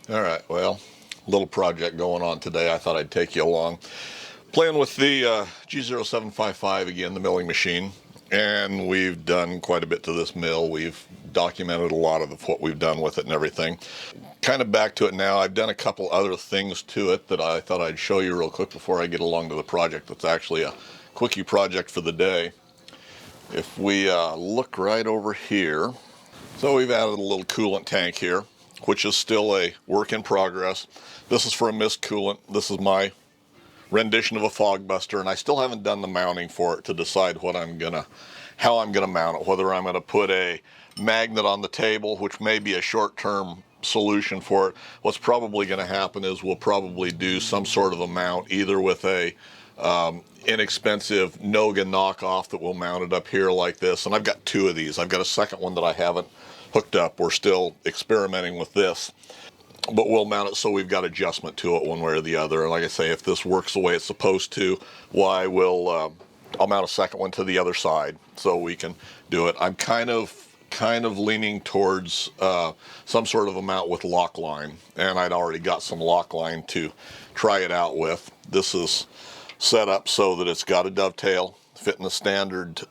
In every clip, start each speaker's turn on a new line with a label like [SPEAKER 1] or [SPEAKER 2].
[SPEAKER 1] All right, well, little project going on today. I thought I'd take you along. Playing with the G0755 again, the milling machine, and we've done quite a bit to this mill. We've documented a lot of what we've done with it and everything. Kind of back to it now. I've done a couple other things to it that I thought I'd show you real quick before I get along to the project. That's actually a quickie project for the day. If we look right over here, so we've added a little coolant tank here, which is still a work in progress. This is for a mist coolant. This is my rendition of a fog buster, and I still haven't done the mounting for it to decide how I'm gonna mount it, whether I'm gonna put a magnet on the table, which may be a short-term solution for it. What's probably gonna happen is we'll probably do some sort of a mount, either with a inexpensive Noga knockoff that will mount it up here like this, and I've got two of these. I've got a second one that I haven't hooked up. We're still experimenting with this, but we'll mount it so we've got adjustment to it one way or the other. And like I say, if this works the way it's supposed to, why I'll mount a second one to the other side so we can do it. I'm kind of leaning towards some sort of a mount with lock line, and I'd already got some lock line to try it out with. This is set up so that it's got a dovetail, fit in a standard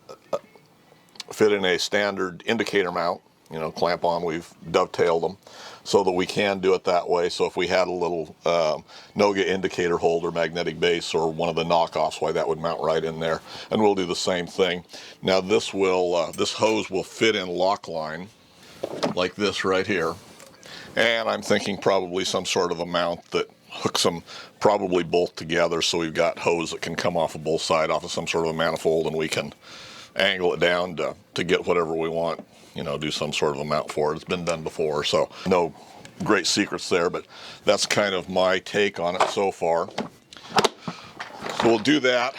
[SPEAKER 1] indicator mount. You know, clamp on, we've dovetailed them so that we can do it that way. So if we had a little Noga indicator holder, magnetic base, or one of the knockoffs, why that would mount right in there. And we'll do the same thing. Now this hose will fit in lock line like this right here. And I'm thinking probably some sort of a mount that hooks them probably both together, so we've got hose that can come off of both sides, off of some sort of a manifold, and we can angle it down to get whatever we want, you know, do some sort of a mount for it. It's been done before, so no great secrets there, but that's kind of my take on it so far. So we'll do that,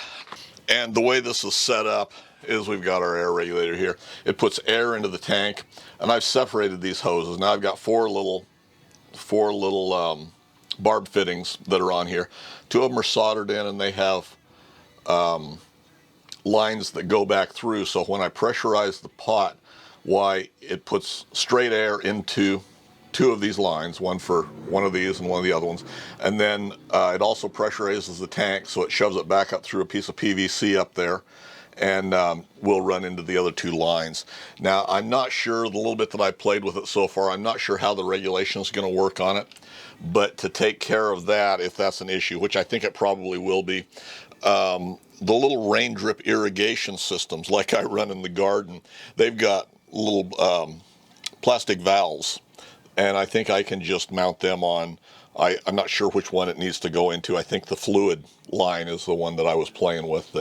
[SPEAKER 1] and the way this is set up is we've got our air regulator here. It puts air into the tank, and I've separated these hoses. Now I've got four little barb fittings that are on here. Two of them are soldered in, and they have lines that go back through, so when I pressurize the pot, it puts straight air into two of these lines, one for one of these and one of the other ones, and then it also pressurizes the tank, so it shoves it back up through a piece of PVC up there, and we'll run into the other two lines. Now I'm not sure, the little bit that I played with it so far, I'm not sure how the regulation is going to work on it, but to take care of that, if that's an issue, which I think it probably will be, the little rain drip irrigation systems like I run in the garden, they've got little plastic valves, and I think I can just mount them on, I'm not sure which one it needs to go into. I think the fluid line is the one that I was playing with.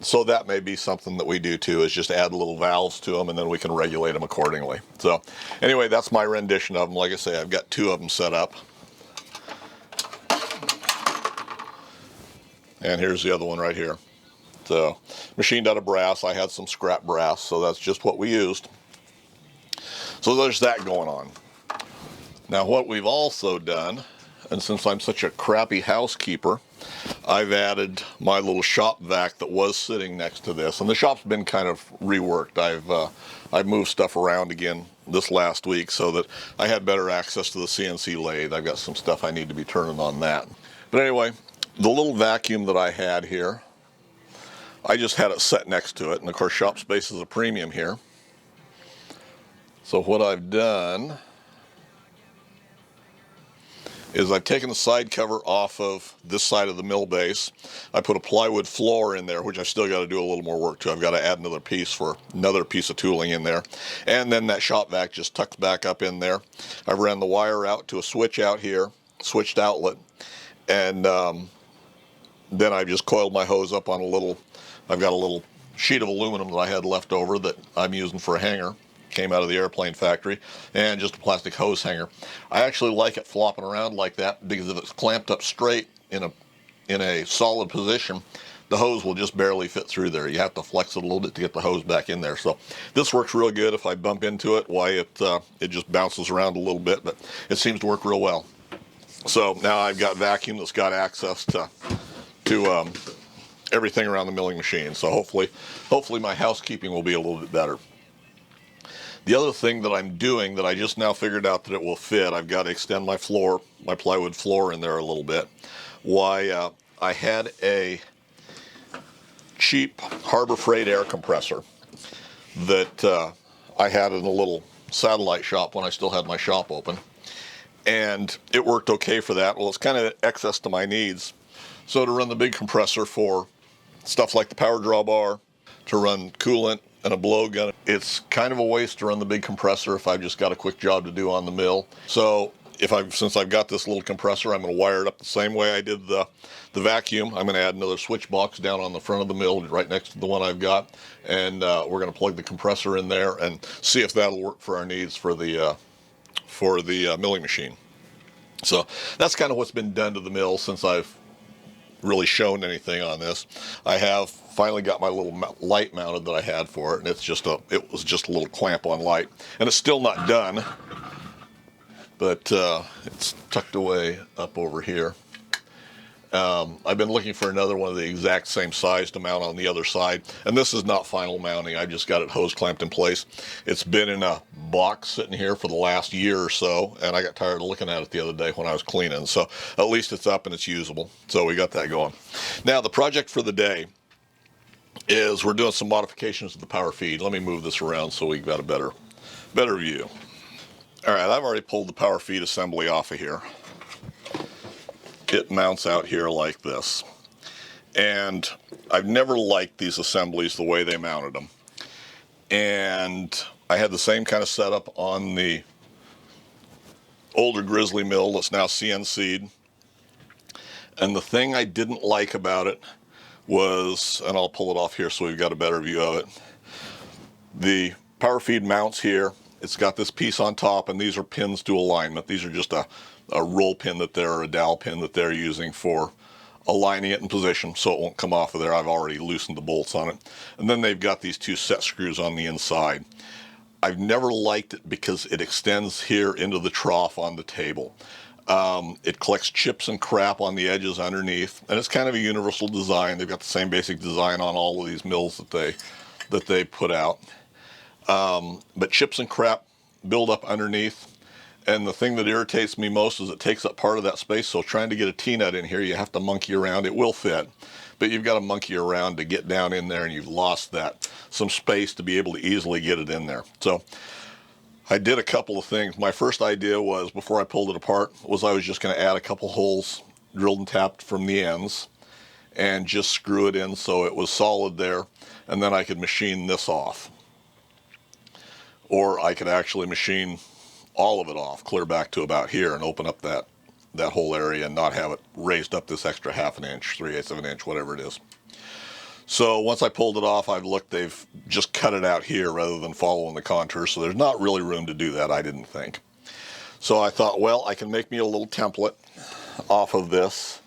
[SPEAKER 1] So that may be something that we do too, is just add little valves to them, and then we can regulate them accordingly. So anyway, that's my rendition of them. Like I say, I've got two of them set up. And here's the other one right here. So, machined out of brass. I had some scrap brass, so that's just what we used. So there's that going on. Now what we've also done, and since I'm such a crappy housekeeper, I've added my little shop vac that was sitting next to this. And the shop's been kind of reworked. I've moved stuff around again this last week so that I had better access to the CNC lathe. I've got some stuff I need to be turning on that. But anyway, the little vacuum that I had here, I just had it set next to it, and of course shop space is a premium here. So what I've done is I've taken the side cover off of this side of the mill base. I put a plywood floor in there, which I've still got to do a little more work to. I've got to add another piece of tooling in there. And then that shop vac just tucks back up in there. I've ran the wire out to a switch out here, switched outlet, and then I've just coiled my hose up on I've got a little sheet of aluminum that I had left over that I'm using for a hanger. Came out of the airplane factory, and just a plastic hose hanger. I actually like it flopping around like that, because if it's clamped up straight in a solid position, the hose will just barely fit through there. You have to flex it a little bit to get the hose back in there. So this works real good. If I bump into it, it just bounces around a little bit, but it seems to work real well. So now I've got vacuum that's got access to everything around the milling machine. So hopefully my housekeeping will be a little bit better. The other thing that I'm doing that I just now figured out that it will fit, I've got to extend my floor, my plywood floor in there a little bit. Why, I had a cheap Harbor Freight air compressor that I had in a little satellite shop when I still had my shop open. And it worked okay for that. Well, it's kind of excess to my needs. So to run the big compressor for stuff like the power draw bar, to run coolant and a blowgun, it's kind of a waste to run the big compressor if I've just got a quick job to do on the mill. So since I've got this little compressor, I'm going to wire it up the same way I did the vacuum. I'm going to add another switch box down on the front of the mill right next to the one I've got, and we're going to plug the compressor in there and see if that'll work for our needs for the milling machine. So that's kind of what's been done to the mill since I've really shown anything on this. I have finally got my little light mounted that I had for it, and it was just a little clamp on light, and it's still not done, but it's tucked away up over here. I've been looking for another one of the exact same size to mount on the other side, and this is not final mounting. I just got it hose clamped in place. It's been in a box sitting here for the last year or so, and I got tired of looking at it the other day when I was cleaning, so at least it's up and it's usable. So we got that going. Now the project for the day is we're doing some modifications to the power feed. Let me move this around so we've got a better view. All right, I've already pulled the power feed assembly off of here. It mounts out here like this, and I've never liked these assemblies the way they mounted them, and I had the same kind of setup on the older Grizzly mill that's now CNC'd, and the thing I didn't like about it was, and I'll pull it off here so we've got a better view of it, the power feed mounts here. It's got this piece on top, and these are pins to alignment. These are just a roll pin or a dowel pin that they're using for aligning it in position so it won't come off of there. I've already loosened the bolts on it. And then they've got these two set screws on the inside. I've never liked it because it extends here into the trough on the table. It collects chips and crap on the edges underneath, and it's kind of a universal design. They've got the same basic design on all of these mills that they put out. But chips and crap build up underneath. And the thing that irritates me most is it takes up part of that space, so trying to get a T-nut in here, you have to monkey around. It will fit, but you've got to monkey around to get down in there, and you've lost some space to be able to easily get it in there. So I did a couple of things. My first idea was, before I pulled it apart, was I was just going to add a couple holes drilled and tapped from the ends and just screw it in so it was solid there, and then I could machine this off. Or I could actually machine all of it off, clear back to about here, and open up that whole area and not have it raised up this extra half an inch, 3/8 of an inch, whatever it is. So once I pulled it off, I've looked, they've just cut it out here rather than following the contour, so there's not really room to do that, I didn't think. So I thought, well, I can make me a little template off of this,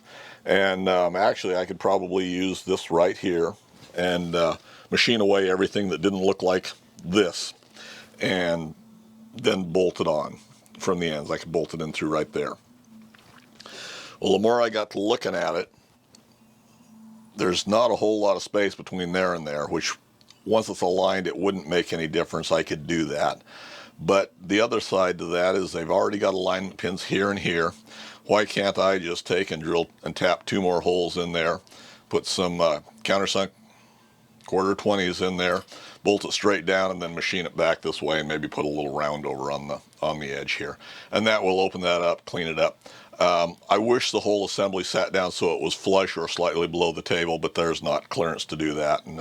[SPEAKER 1] and actually I could probably use this right here and machine away everything that didn't look like this, and then bolt it on from the ends. I could bolt it in through right there. Well, the more I got to looking at it, there's not a whole lot of space between there and there, which once it's aligned, it wouldn't make any difference. I could do that. But the other side to that is they've already got alignment pins here and here. Why can't I just take and drill and tap 2 more holes in there, put some countersunk 1/4 20s in there, bolt it straight down, and then machine it back this way, and maybe put a little round over on the edge here, and that will open that up, clean it up. I wish the whole assembly sat down so it was flush or slightly below the table, but there's not clearance to do that, and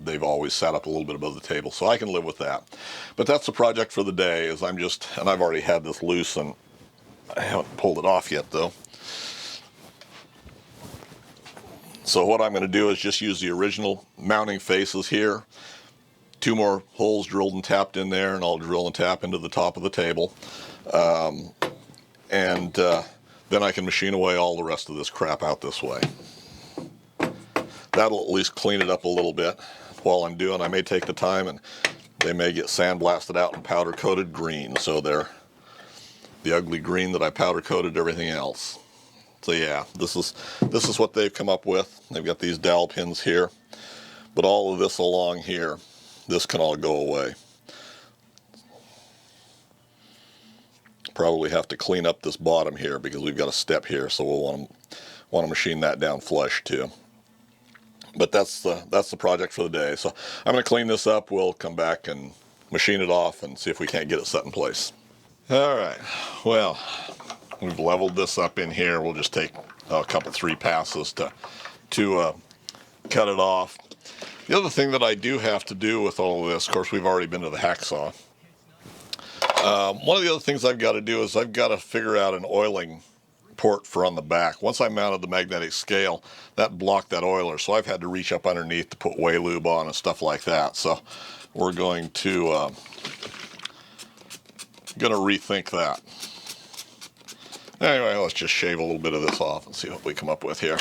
[SPEAKER 1] they've always sat up a little bit above the table, so I can live with that. But that's the project for the day. Is and I've already had this loose, and I haven't pulled it off yet though. So what I'm going to do is just use the original mounting faces here. 2 more holes drilled and tapped in there, and I'll drill and tap into the top of the table. Then I can machine away all the rest of this crap out this way. That'll at least clean it up a little bit. While I'm doing, I may take the time, and they may get sandblasted out and powder coated green, so they're the ugly green that I powder coated everything else. So yeah, this is what they've come up with. They've got these dowel pins here, but all of this along here, this can all go away. probably have to clean up this bottom here because we've got a step here, so we'll want to machine that down flush too. But that's the project for the day. So I'm going to clean this up. We'll come back and machine it off and see if we can't get it set in place. All right, well, we've leveled this up in here. We'll just take a couple, 3 passes to cut it off. The other thing that I do have to do with all of this, of course, we've already been to the hacksaw. One of the other things I've got to do is I've got to figure out an oiling port for on the back. Once I mounted the magnetic scale, that blocked that oiler, so I've had to reach up underneath to put way lube on and stuff like that. So we're going to rethink that. Anyway, let's just shave a little bit of this off and see what we come up with here.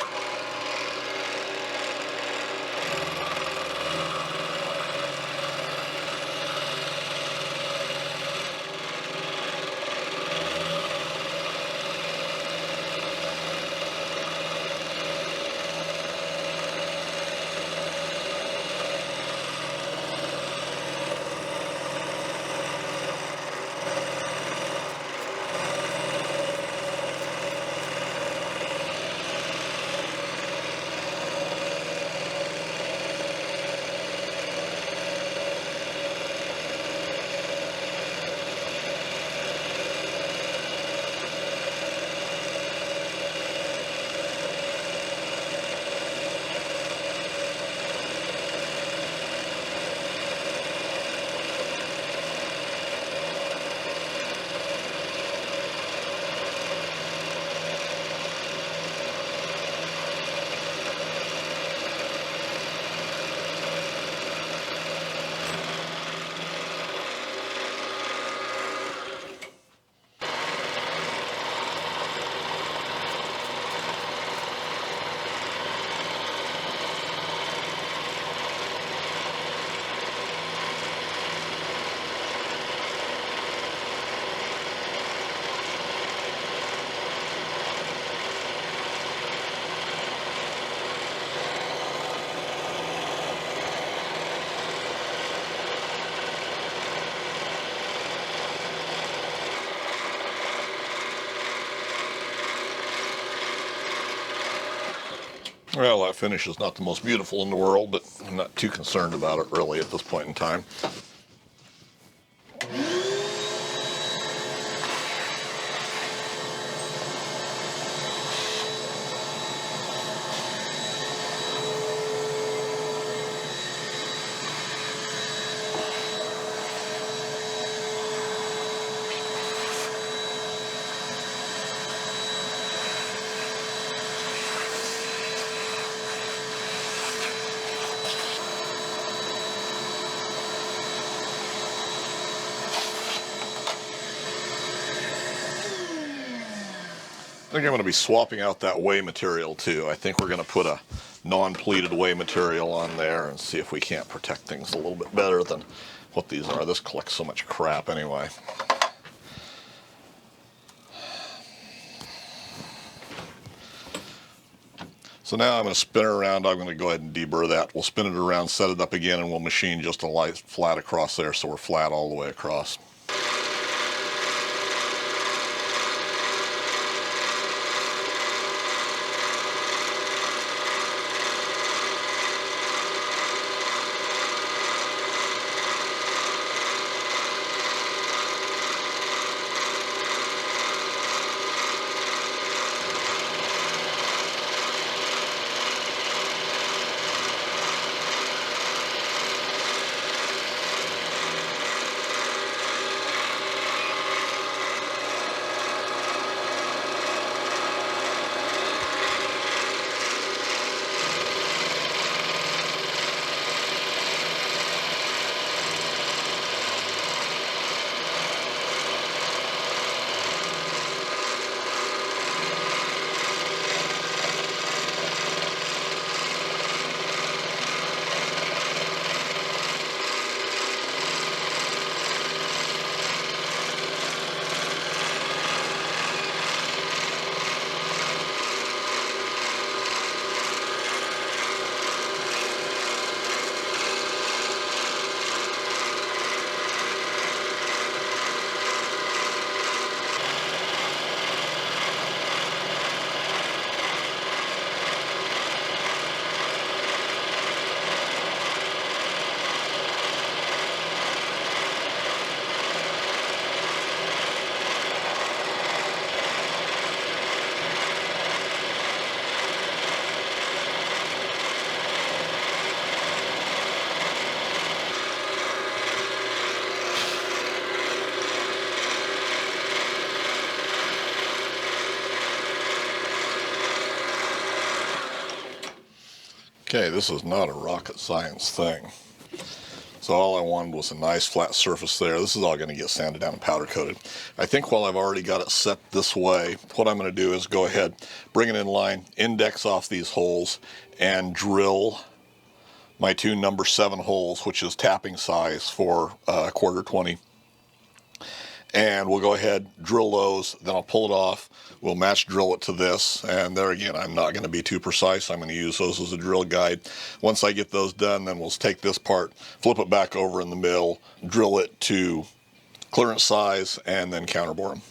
[SPEAKER 1] Well, that finish is not the most beautiful in the world, but I'm not too concerned about it really at this point in time. I think I'm going to be swapping out that whey material too. I think we're going to put a non-pleated whey material on there and see if we can't protect things a little bit better than what these are. This collects so much crap anyway. So now I'm going to spin it around. I'm going to go ahead and deburr that. We'll spin it around, set it up again, and we'll machine just a light flat across there so we're flat all the way across. Okay, this is not a rocket science thing. So all I wanted was a nice flat surface there. This is all going to get sanded down and powder coated. I think while I've already got it set this way, what I'm going to do is go ahead, bring it in line, index off these holes, and drill my two number 7 holes, which is tapping size for quarter 20. And we'll go ahead, drill those, then I'll pull it off. We'll match drill it to this, and there again, I'm not going to be too precise. I'm going to use those as a drill guide. Once I get those done, then we'll take this part, flip it back over in the mill, drill it to clearance size, and then counterbore them.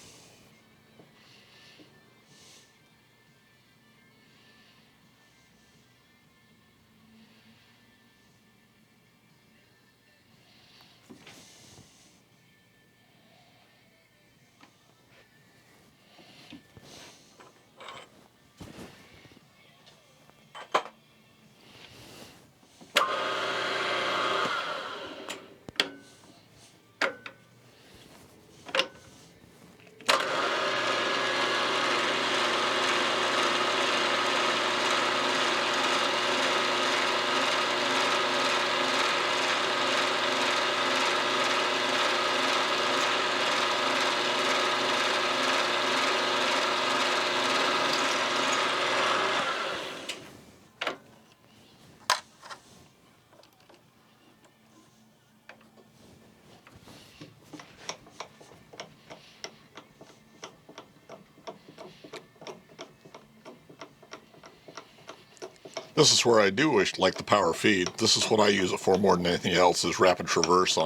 [SPEAKER 1] This is where I do wish, like the power feed, this is what I use it for more than anything else, is rapid traverse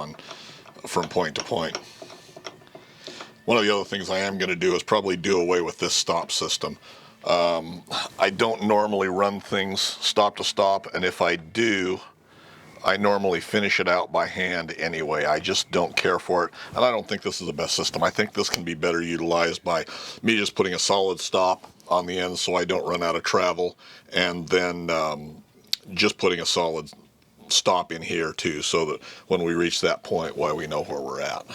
[SPEAKER 1] from point to point. One of the other things I am going to do is probably do away with this stop system. I don't normally run things stop to stop, and if I do, I normally finish it out by hand anyway. I just don't care for it, and I don't think this is the best system. I think this can be better utilized by me just putting a solid stop on the end so I don't run out of travel, and then just putting a solid stop in here too, so that when we reach that point, why, we know where we're at.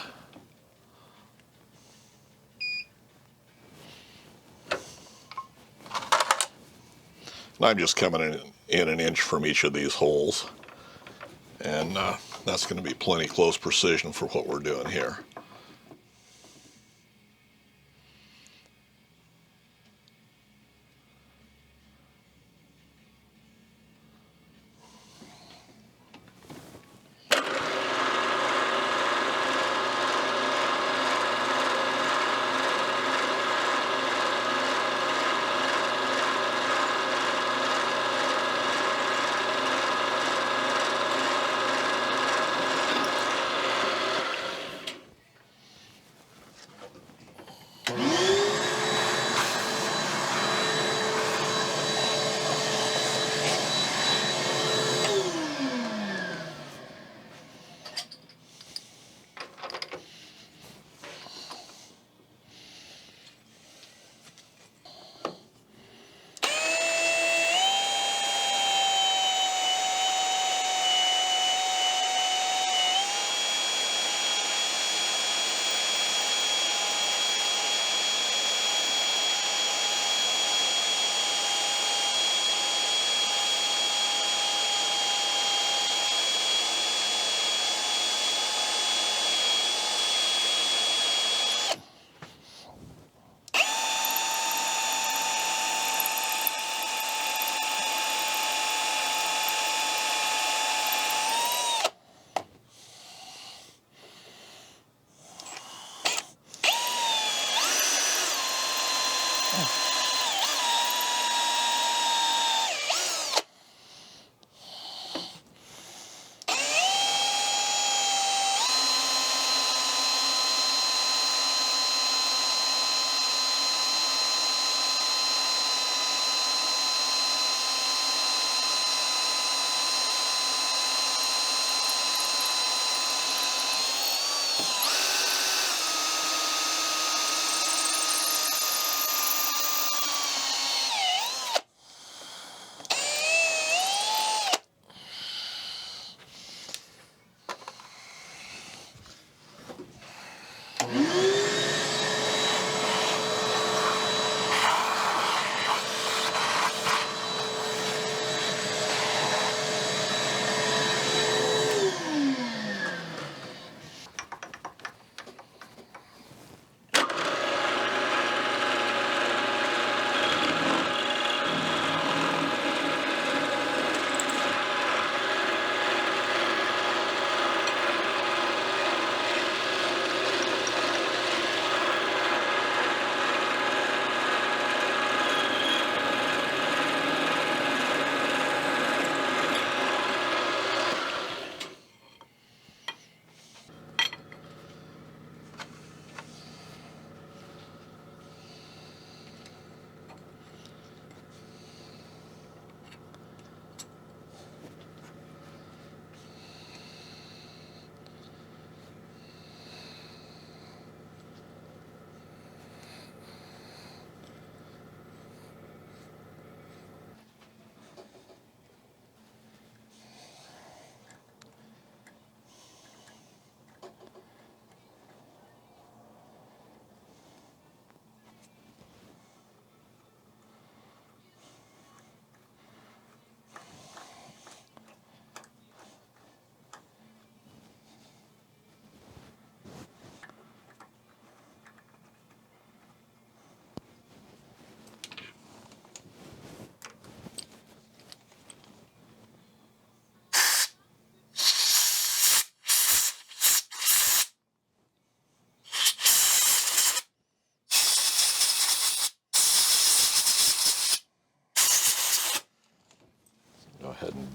[SPEAKER 1] And I'm just coming in an inch from each of these holes, and that's going to be plenty close precision for what we're doing here.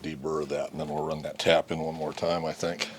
[SPEAKER 1] deburr that, and then we'll run that tap in one more time, I think.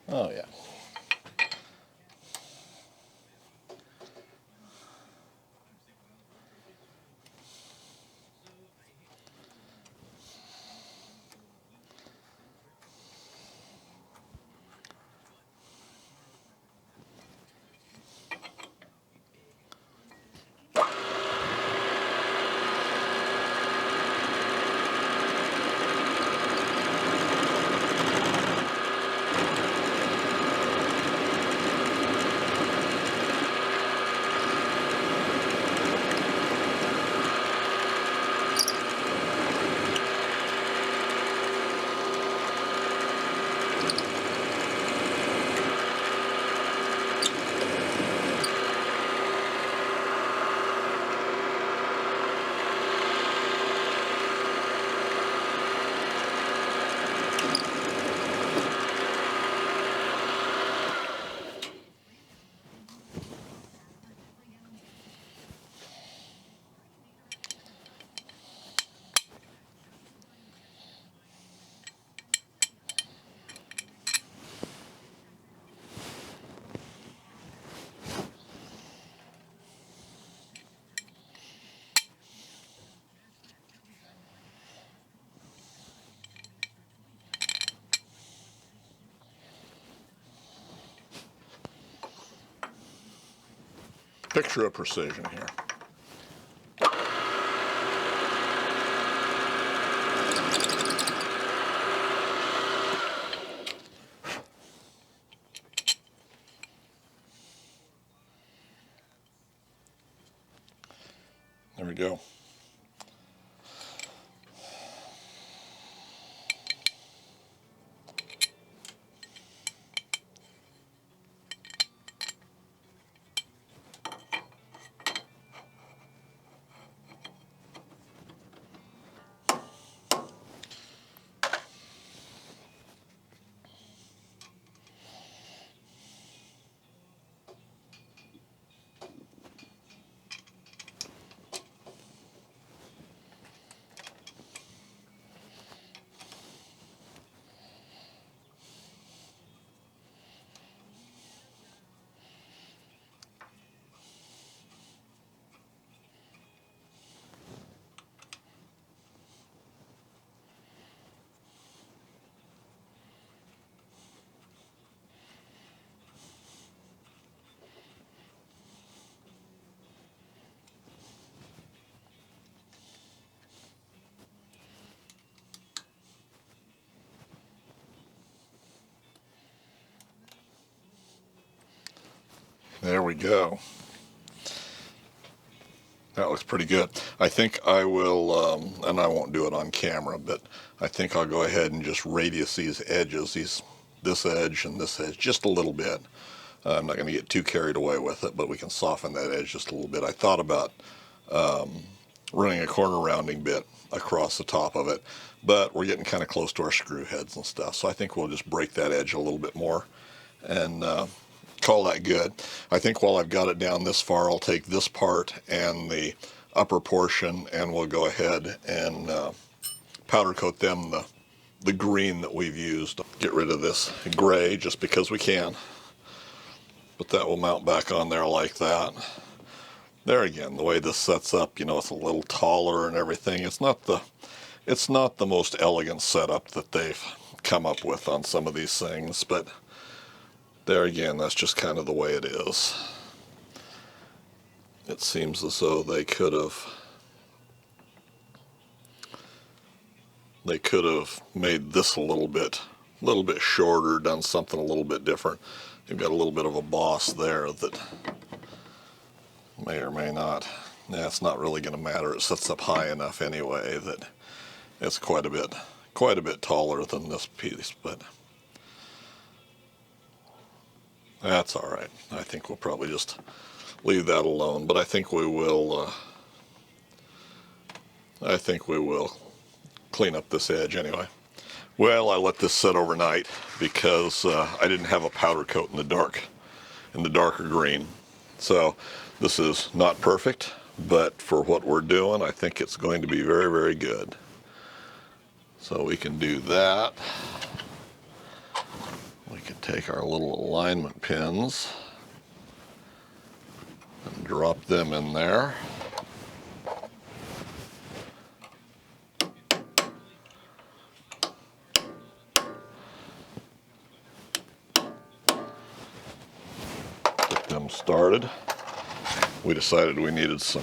[SPEAKER 1] Oh yeah. Picture of precision here. There we go. There we go. That looks pretty good. I think I will, and I won't do it on camera, but I think I'll go ahead and just radius these edges, this edge and this edge, just a little bit. I'm not going to get too carried away with it, but we can soften that edge just a little bit. I thought about running a corner rounding bit across the top of it, but we're getting kind of close to our screw heads and stuff, so I think we'll just break that edge a little bit more and call that good. I think while I've got it down this far, I'll take this part and the upper portion and we'll go ahead and powder coat them the green that we've used. Get rid of this gray just because we can, but that will mount back on there like that. There again, the way this sets up, you know, it's a little taller and everything. It's not the most elegant setup that they've come up with on some of these things, but There again, that's just kind of the way it is. It seems as though they could have made this a little bit shorter, done something a little bit different. You've got a little bit of a boss there that may or may not. Yeah, it's not really going to matter. It sets up high enough anyway that it's quite a bit taller than this piece, but that's all right. I think we'll probably just leave that alone, but I think we will clean up this edge anyway. Well, I let this set overnight because I didn't have a powder coat in the darker green. So this is not perfect, but for what we're doing, I think it's going to be very, very good. So we can do that. We can take our little alignment pins and drop them in there. Get them started. We decided we needed some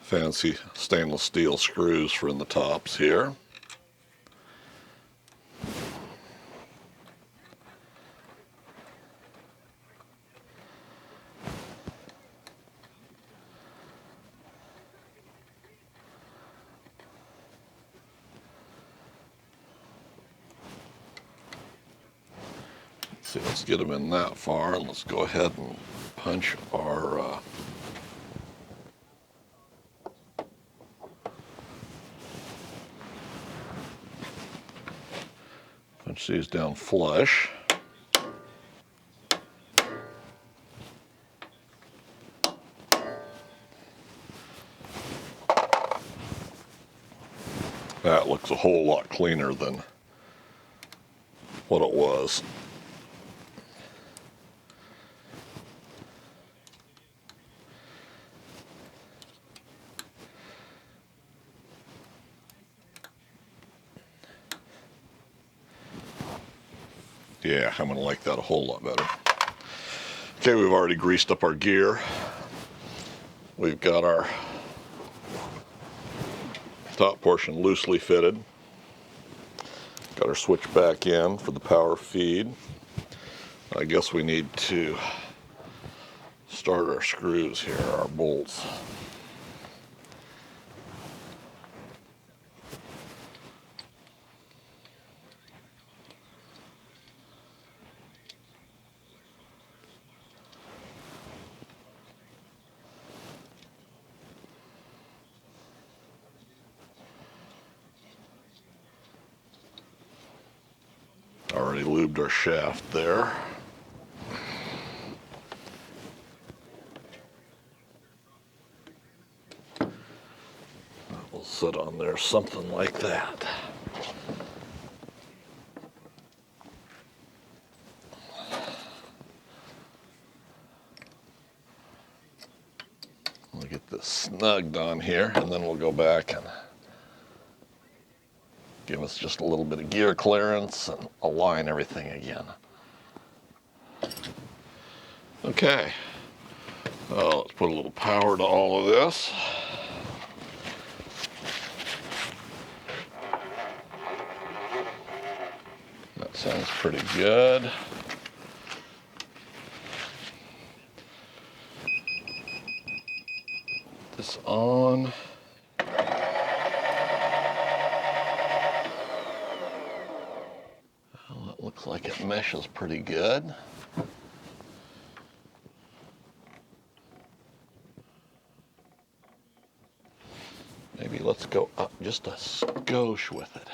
[SPEAKER 1] fancy stainless steel screws for in the tops here. See, let's get them in that far, and let's go ahead and punch our punch these down flush. That looks a whole lot cleaner than what it was. Yeah, I'm going to like that a whole lot better. Okay, we've already greased up our gear. We've got our top portion loosely fitted. Got our switch back in for the power feed. I guess we need to start our screws here, our bolts. Already lubed our shaft there. We'll sit on there something like that. We'll get this snugged on here, and then we'll go back and give us just a little bit of gear clearance and align everything again. Okay, let's put a little power to all of this. That sounds pretty good. This on. Well, it looks like it meshes pretty good. Maybe let's go up just a skosh with it.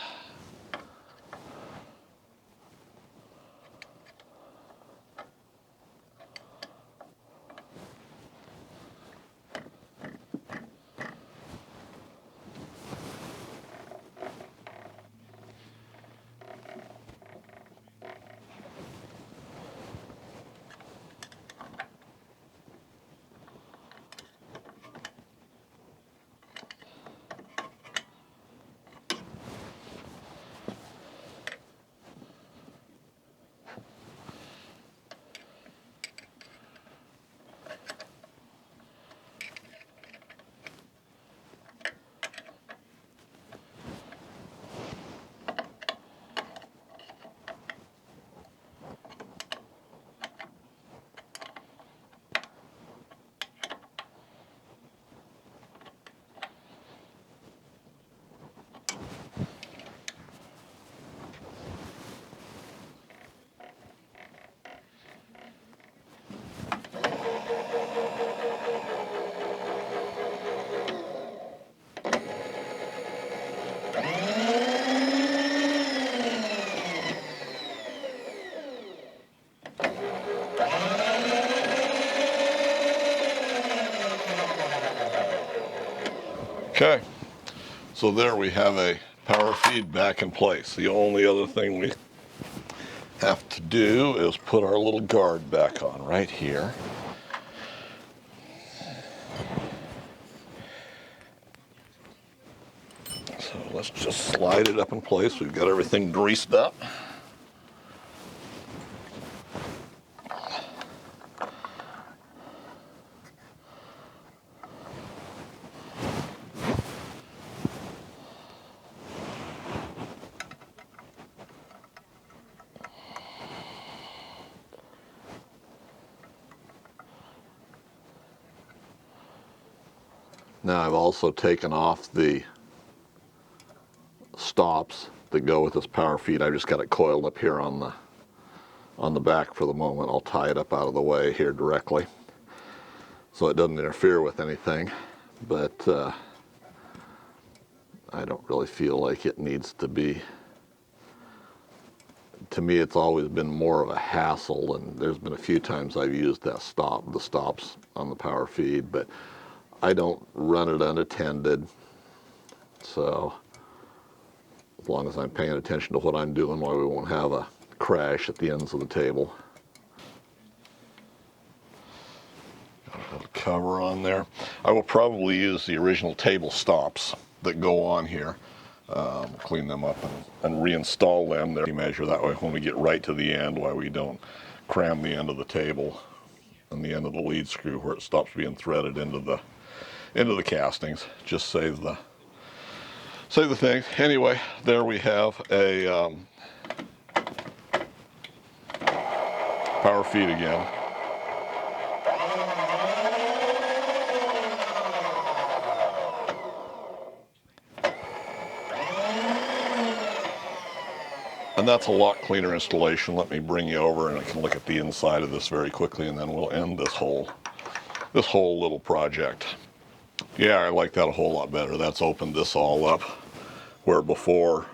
[SPEAKER 1] Okay, so there we have a power feed back in place. The only other thing we have to do is put our little guard back on right here. So let's just slide it up in place. We've got everything greased up. Now I've also taken off the stops that go with this power feed. I've just got it coiled up here on the back for the moment. I'll tie it up out of the way here directly so it doesn't interfere with anything, but I don't really feel like it needs to be. To me, it's always been more of a hassle, and there's been a few times I've used the stops on the power feed, but I don't run it unattended, so as long as I'm paying attention to what I'm doing, we won't have a crash at the ends of the table. Got a little cover on there. I will probably use the original table stops that go on here. Clean them up and reinstall them. They're measure that way when we get right to the end, why we don't cram the end of the table and the end of the lead screw where it stops being threaded into the castings. Just save the thing. Anyway, there we have a power feed again. And that's a lot cleaner installation. Let me bring you over and I can look at the inside of this very quickly, and then we'll end this whole little project. Yeah, I like that a whole lot better. That's opened this all up, where before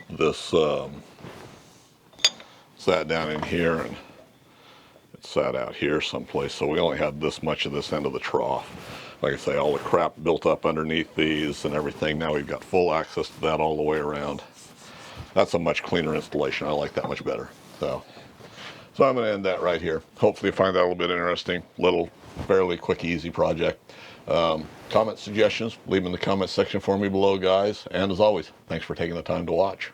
[SPEAKER 1] this sat down in here and it sat out here someplace. So we only had this much of this end of the trough. Like I say, all the crap built up underneath these and everything. Now we've got full access to that all the way around. That's a much cleaner installation. I like that much better. So I'm going to end that right here. Hopefully you find that a little bit interesting. Little, fairly quick, easy project. Comment suggestions, leave them in the comment section for me below, guys. And as always, thanks for taking the time to watch.